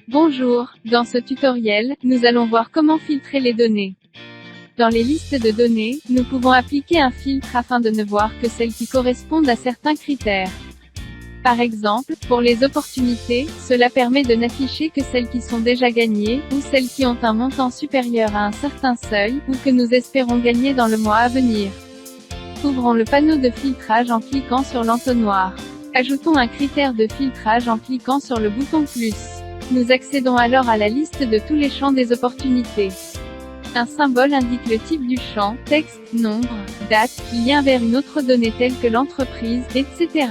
Bonjour, dans ce tutoriel, nous allons voir comment filtrer les données. Dans les listes de données, nous pouvons appliquer un filtre afin de ne voir que celles qui correspondent à certains critères. Par exemple, pour les opportunités, cela permet de n'afficher que celles qui sont déjà gagnées, ou celles qui ont un montant supérieur à un certain seuil, ou que nous espérons gagner dans le mois à venir. Ouvrons le panneau de filtrage en cliquant sur l'entonnoir. Ajoutons un critère de filtrage en cliquant sur le bouton plus. Nous accédons alors à la liste de tous les champs des opportunités. Un symbole indique le type du champ, texte, nombre, date, lien vers une autre donnée telle que l'entreprise, etc.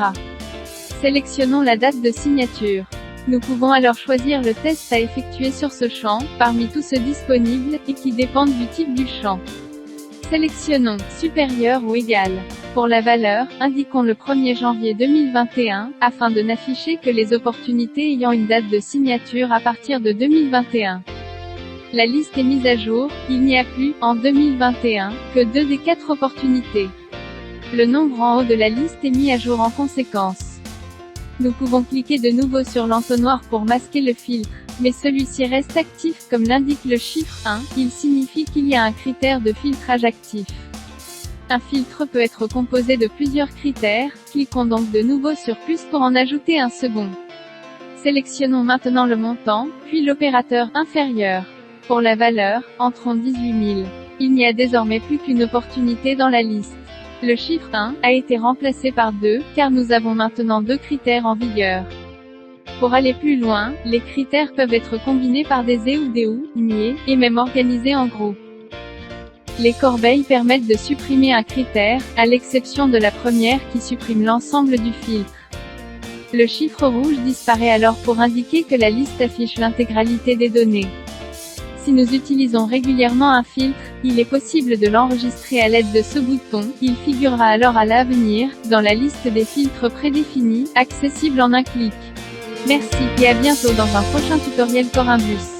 Sélectionnons la date de signature. Nous pouvons alors choisir le test à effectuer sur ce champ, parmi tous ceux disponibles, et qui dépendent du type du champ. Sélectionnons « Supérieur ou égal ». Pour la valeur, indiquons le 1er janvier 2021, afin de n'afficher que les opportunités ayant une date de signature à partir de 2021. La liste est mise à jour, il n'y a plus, en 2021, que 2 des 4 opportunités. Le nombre en haut de la liste est mis à jour en conséquence. Nous pouvons cliquer de nouveau sur l'entonnoir pour masquer le filtre, mais celui-ci reste actif comme l'indique le chiffre 1, il signifie qu'il y a un critère de filtrage actif. Un filtre peut être composé de plusieurs critères, cliquons donc de nouveau sur plus pour en ajouter un second. Sélectionnons maintenant le montant, puis l'opérateur inférieur. Pour la valeur, entrons 18 000. Il n'y a désormais plus qu'une opportunité dans la liste. Le chiffre 1 a été remplacé par 2, car nous avons maintenant 2 critères en vigueur. Pour aller plus loin, les critères peuvent être combinés par des et ou des ou, niés, et même organisés en groupes. Les corbeilles permettent de supprimer un critère, à l'exception de la première qui supprime l'ensemble du filtre. Le chiffre rouge disparaît alors pour indiquer que la liste affiche l'intégralité des données. Si nous utilisons régulièrement un filtre, il est possible de l'enregistrer à l'aide de ce bouton, il figurera alors à l'avenir, dans la liste des filtres prédéfinis, accessible en un clic. Merci, et à bientôt dans un prochain tutoriel Corinbus.